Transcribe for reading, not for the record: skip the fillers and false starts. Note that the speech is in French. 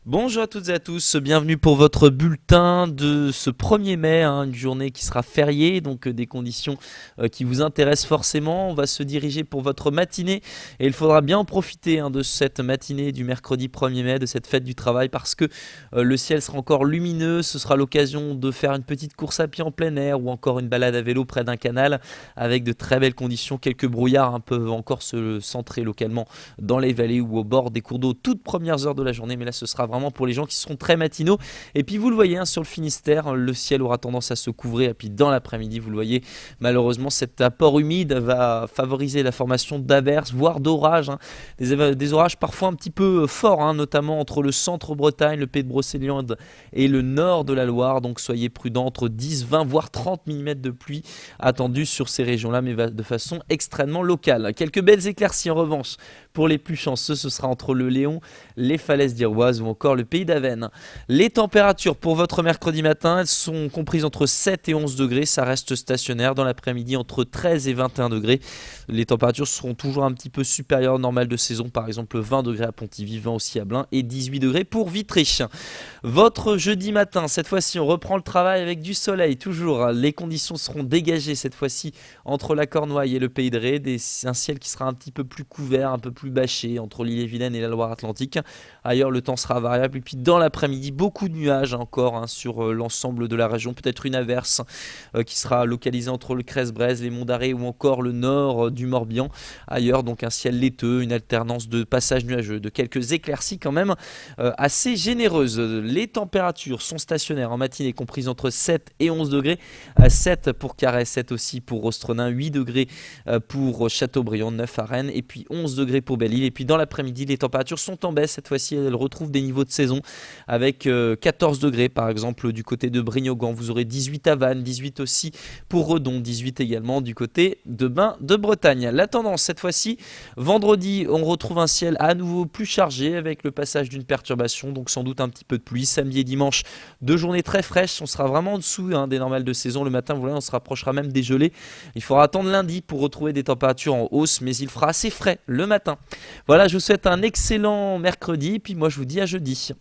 Bonjour à toutes et à tous, bienvenue pour votre bulletin de ce 1er mai, une journée qui sera fériée, donc des conditions qui vous intéressent forcément. On va se diriger pour votre matinée et il faudra bien en profiter de cette matinée du mercredi 1er mai, de cette fête du travail, parce que le ciel sera encore lumineux. Ce sera l'occasion de faire une petite course à pied en plein air ou encore une balade à vélo près d'un canal avec de très belles conditions. Quelques brouillards peuvent encore se centrer localement dans les vallées ou au bord des cours d'eau toutes premières heures de la journée, mais là ce sera vraiment pour les gens qui seront très matinaux. Et puis vous le voyez sur le Finistère, le ciel aura tendance à se couvrir et puis dans l'après-midi, vous le voyez, malheureusement cet apport humide va favoriser la formation d'averses, voire d'orages, des orages parfois un petit peu forts, notamment entre le centre-Bretagne, le Pays de Brocéliande et le nord de la Loire. Donc soyez prudents, entre 10, 20 voire 30 mm de pluie attendus sur ces régions-là, mais de façon extrêmement locale. Quelques belles éclaircies en revanche pour les plus chanceux, ce sera entre le Léon, les falaises d'Iroise ou encore le pays d'Avesnes. Les températures pour votre mercredi matin, elles sont comprises entre 7 et 11 degrés, ça reste stationnaire. Dans l'après-midi, entre 13 et 21 degrés. Les températures seront toujours un petit peu supérieures aux normales de saison, par exemple 20 degrés à Pontivy, 20 aussi à Blain et 18 degrés pour Vitry. Votre jeudi matin, cette fois-ci, on reprend le travail avec du soleil, toujours. Les conditions seront dégagées cette fois-ci entre la Cornouaille et le Pays de Ré, un ciel qui sera un petit peu plus couvert, un peu plus bâché entre l'Ille-et-Vilaine et la Loire-Atlantique. Ailleurs, le temps sera variable. Et puis dans l'après-midi, beaucoup de nuages encore sur l'ensemble de la région. Peut-être une averse qui sera localisée entre le Crest-Brez, les Monts d'Arrée ou encore le nord du Morbihan. Ailleurs, donc un ciel laiteux, une alternance de passages nuageux, de quelques éclaircies quand même assez généreuses. Les températures sont stationnaires en matinée, comprises entre 7 et 11 degrés. 7 pour Carhaix, 7 aussi pour Rostronin, 8 degrés pour Châteaubriand, 9 à Rennes et puis 11 degrés pour Belle-Île. Et puis dans l'après-midi, les températures sont en baisse. Cette fois-ci, elles retrouvent des niveaux de saison avec 14 degrés par exemple du côté de Brignogan. Vous aurez 18 à Vannes, 18 aussi pour Redon, 18 également du côté de Bain de Bretagne. La tendance cette fois-ci, vendredi, on retrouve un ciel à nouveau plus chargé avec le passage d'une perturbation, donc sans doute un petit peu de pluie. Samedi et dimanche, deux journées très fraîches. On sera vraiment en dessous des normales de saison. Le matin, vous voyez, on se rapprochera même des gelées. Il faudra attendre lundi pour retrouver des températures en hausse, mais il fera assez frais le matin. Voilà, je vous souhaite un excellent mercredi, puis moi je vous dis à jeudi.